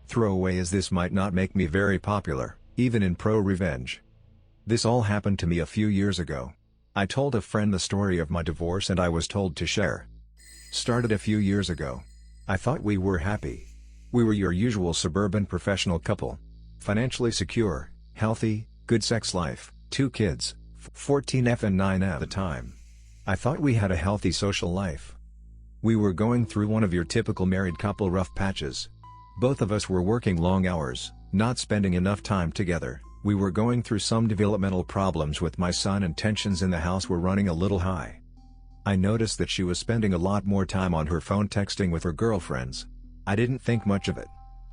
Throwaway as this might not make me very popular, even in ProRevenge. This all happened to me a few years ago. I told a friend the story of my divorce and I was told to share. Started a few years ago. I thought we were happy. We were your usual suburban professional couple. Financially secure, healthy, good sex life, 2 kids, 14F and 9 at the time. I thought we had a healthy social life. We were going through one of your typical married couple rough patches. Both of us were working long hours, not spending enough time together. We were going through some developmental problems with my son and tensions in the house were running a little high. I noticed that she was spending a lot more time on her phone texting with her girlfriends. I didn't think much of it.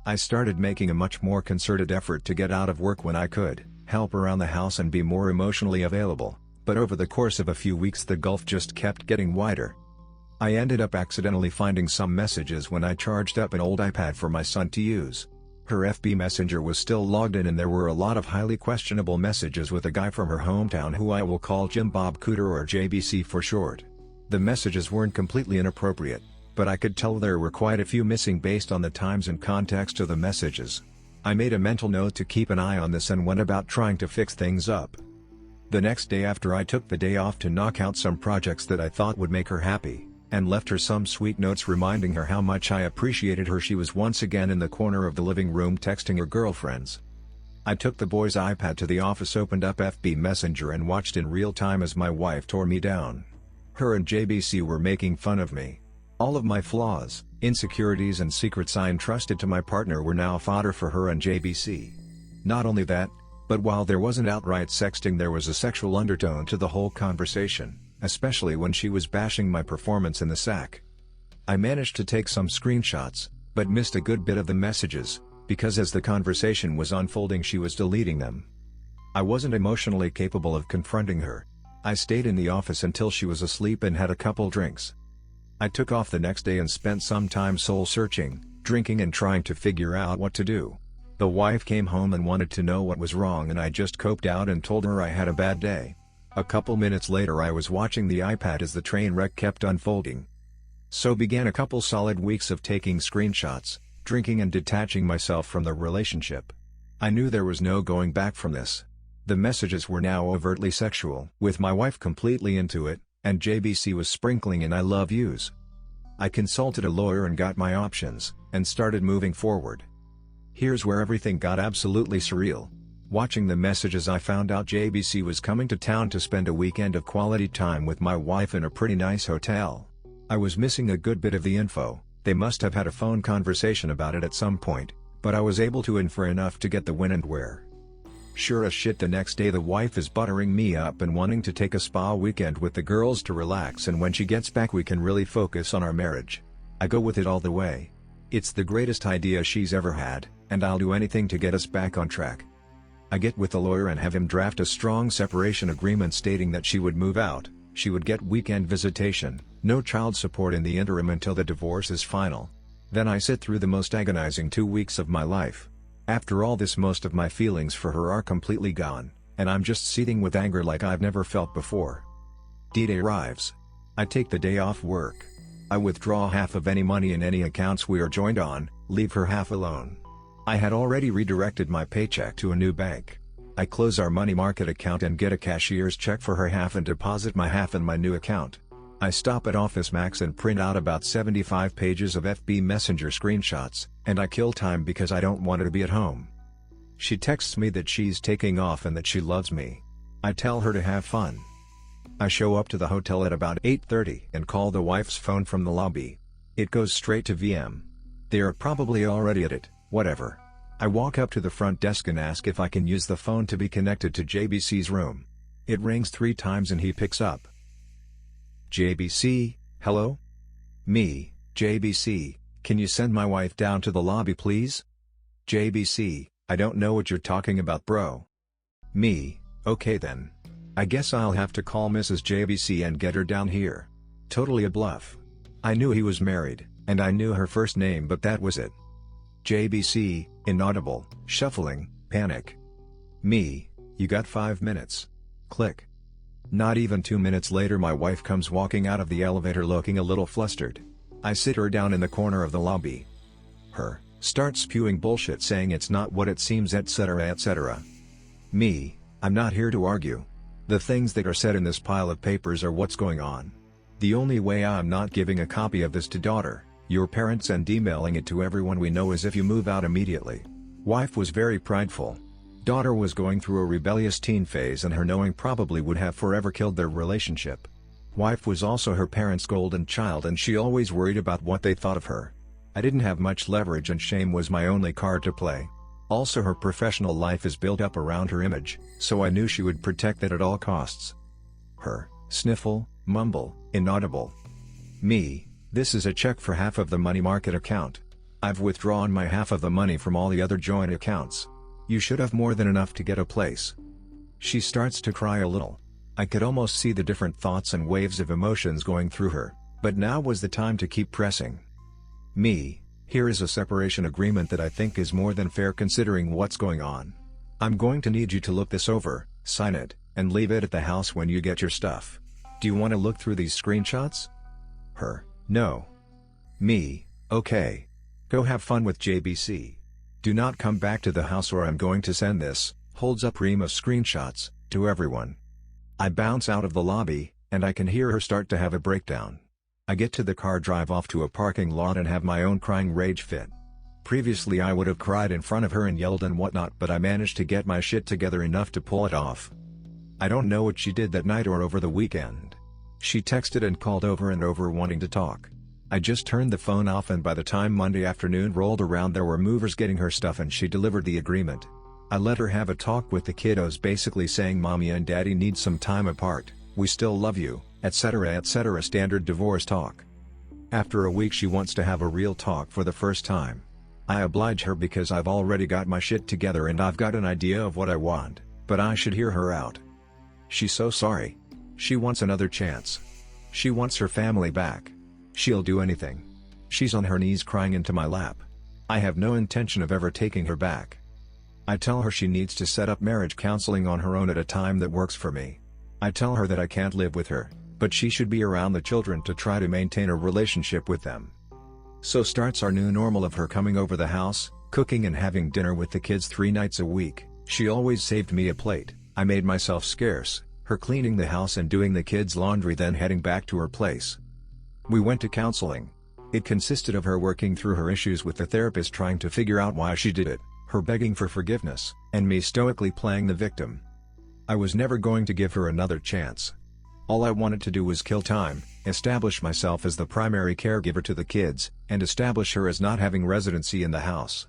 I started making a much more concerted effort to get out of work when I could, help around the house and be more emotionally available, but over the course of a few weeks the gulf just kept getting wider. I ended up accidentally finding some messages when I charged up an old iPad for my son to use. Her FB Messenger was still logged in and there were a lot of highly questionable messages with a guy from her hometown who I will call Jim Bob Cooter or JBC for short. The messages weren't completely inappropriate, but I could tell there were quite a few missing based on the times and context of the messages. I made a mental note to keep an eye on this and went about trying to fix things up. The next day after I took the day off to knock out some projects that I thought would make her happy, and left her some sweet notes reminding her how much I appreciated her, she was once again in the corner of the living room texting her girlfriends. I took the boy's iPad to the office, opened up FB Messenger and watched in real time as my wife tore me down. Her and JBC were making fun of me. All of my flaws, insecurities and secrets I entrusted to my partner were now fodder for her and JBC. Not only that, but while there wasn't outright sexting, there was a sexual undertone to the whole conversation, especially when she was bashing my performance in the sack. I managed to take some screenshots, but missed a good bit of the messages, because as the conversation was unfolding she was deleting them. I wasn't emotionally capable of confronting her. I stayed in the office until she was asleep and had a couple drinks. I took off the next day and spent some time soul searching, drinking and trying to figure out what to do. The wife came home and wanted to know what was wrong and I just coped out and told her I had a bad day. A couple minutes later I was watching the iPad as the train wreck kept unfolding. So began a couple solid weeks of taking screenshots, drinking and detaching myself from the relationship. I knew there was no going back from this. The messages were now overtly sexual, with my wife completely into it, and JBC was sprinkling in I love yous. I consulted a lawyer and got my options, and started moving forward. Here's where everything got absolutely surreal. Watching the messages I found out JBC was coming to town to spend a weekend of quality time with my wife in a pretty nice hotel. I was missing a good bit of the info. They must have had a phone conversation about it at some point, but I was able to infer enough to get the when and where. Sure as shit the next day the wife is buttering me up and wanting to take a spa weekend with the girls to relax, and when she gets back we can really focus on our marriage. I go with it all the way. It's the greatest idea she's ever had, and I'll do anything to get us back on track. I get with the lawyer and have him draft a strong separation agreement stating that she would move out, she would get weekend visitation, no child support in the interim until the divorce is final. Then I sit through the most agonizing 2 weeks of my life. After all this, most of my feelings for her are completely gone, and I'm just seething with anger like I've never felt before. D-Day arrives. I take the day off work. I withdraw half of any money in any accounts we are joined on, leave her half alone. I had already redirected my paycheck to a new bank. I close our money market account and get a cashier's check for her half and deposit my half in my new account. I stop at Office Max and print out about 75 pages of FB Messenger screenshots, and I kill time because I don't want her to be at home. She texts me that she's taking off and that she loves me. I tell her to have fun. I show up to the hotel at about 8:30 and call the wife's phone from the lobby. It goes straight to VM. They are probably already at it. Whatever. I walk up to the front desk and ask if I can use the phone to be connected to JBC's room. It rings 3 times and he picks up. JBC, hello? Me, JBC, can you send my wife down to the lobby please? JBC, I don't know what you're talking about bro. Me, okay then. I guess I'll have to call Mrs. JBC and get her down here. Totally a bluff. I knew he was married, and I knew her first name but that was it. JBC, inaudible, shuffling, panic. Me, you got 5 minutes. Click. Not even 2 minutes later my wife comes walking out of the elevator looking a little flustered. I sit her down in the corner of the lobby. Her, Start spewing bullshit saying it's not what it seems, etc., etc. Me, I'm not here to argue. The things that are said in this pile of papers are what's going on. The only way I'm not giving a copy of this to daughter, your parents, and emailing it to everyone we know is if you move out immediately. Wife was very prideful. Daughter was going through a rebellious teen phase, and her knowing probably would have forever killed their relationship. Wife was also her parents' golden child, and she always worried about what they thought of her. I didn't have much leverage, and shame was my only card to play. Also, her professional life is built up around her image, so I knew she would protect that at all costs. Her, sniffle, mumble, inaudible. Me, this is a check for half of the money market account. I've withdrawn my half of the money from all the other joint accounts. You should have more than enough to get a place. She starts to cry a little. I could almost see the different thoughts and waves of emotions going through her, but now was the time to keep pressing. Me, here is a separation agreement that I think is more than fair considering what's going on. I'm going to need you to look this over, sign it, and leave it at the house when you get your stuff. Do you want to look through these screenshots? Her, no. Me, okay. Go have fun with JBC. Do not come back to the house or I'm going to send this, holds up ream of screenshots, to everyone. I bounce out of the lobby, and I can hear her start to have a breakdown. I get to the car, drive off to a parking lot, and have my own crying rage fit. Previously I would have cried in front of her and yelled and whatnot, but I managed to get my shit together enough to pull it off. I don't know what she did that night or over the weekend. She texted and called over and over wanting to talk. I just turned the phone off, and by the time Monday afternoon rolled around there were movers getting her stuff and she delivered the agreement. I let her have a talk with the kiddos, basically saying mommy and daddy need some time apart, we still love you, etc., etc., standard divorce talk. After a week she wants to have a real talk for the first time. I oblige her because I've already got my shit together and I've got an idea of what I want, but I should hear her out. She's so sorry. She wants another chance. She wants her family back. She'll do anything. She's on her knees crying into my lap. I have no intention of ever taking her back. I tell her she needs to set up marriage counseling on her own at a time that works for me. I tell her that I can't live with her, but she should be around the children to try to maintain a relationship with them. So starts our new normal of her coming over the house, cooking and having dinner with the kids 3 nights a week. She always saved me a plate. I made myself scarce, her cleaning the house and doing the kids' laundry, then heading back to her place. We went to counseling. It consisted of her working through her issues with the therapist, trying to figure out why she did it, her begging for forgiveness, and me stoically playing the victim. I was never going to give her another chance. All I wanted to do was kill time, establish myself as the primary caregiver to the kids, and establish her as not having residency in the house.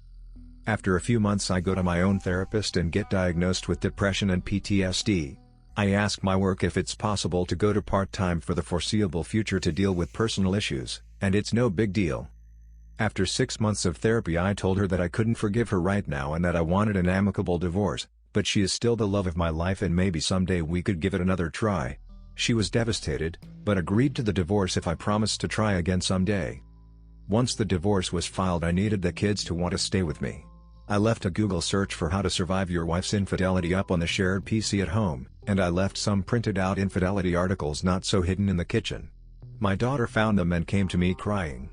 After a few months I go to my own therapist and get diagnosed with depression and PTSD. I ask my work if it's possible to go to part-time for the foreseeable future to deal with personal issues, and it's no big deal. After 6 months of therapy I told her that I couldn't forgive her right now and that I wanted an amicable divorce, but she is still the love of my life and maybe someday we could give it another try. She was devastated, but agreed to the divorce if I promised to try again someday. Once the divorce was filed I needed the kids to want to stay with me. I left a Google search for how to survive your wife's infidelity up on the shared PC at home, and I left some printed out infidelity articles not so hidden in the kitchen. My daughter found them and came to me crying.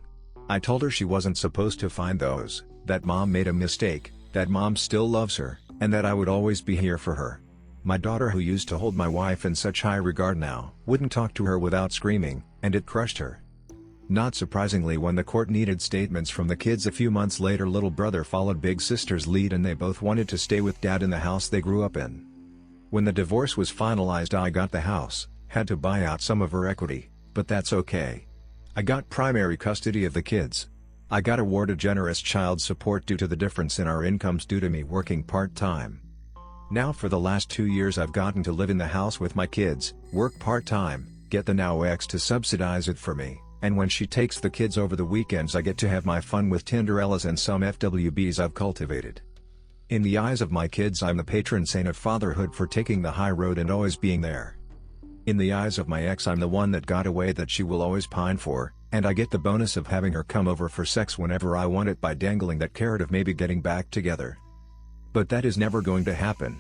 I told her she wasn't supposed to find those, that mom made a mistake, that mom still loves her, and that I would always be here for her. My daughter, who used to hold my wife in such high regard, now wouldn't talk to her without screaming, and it crushed her. Not surprisingly, when the court needed statements from the kids a few months later, little brother followed big sister's lead and they both wanted to stay with dad in the house they grew up in. When the divorce was finalized I got the house, had to buy out some of her equity, but that's okay. I got primary custody of the kids. I got awarded generous child support due to the difference in our incomes due to me working part-time. Now for the last 2 years I've gotten to live in the house with my kids, work part-time, get the now ex to subsidize it for me, and when she takes the kids over the weekends I get to have my fun with Tinderellas and some FWBs I've cultivated. In the eyes of my kids I'm the patron saint of fatherhood for taking the high road and always being there. In the eyes of my ex I'm the one that got away that she will always pine for, and I get the bonus of having her come over for sex whenever I want it by dangling that carrot of maybe getting back together. But that is never going to happen.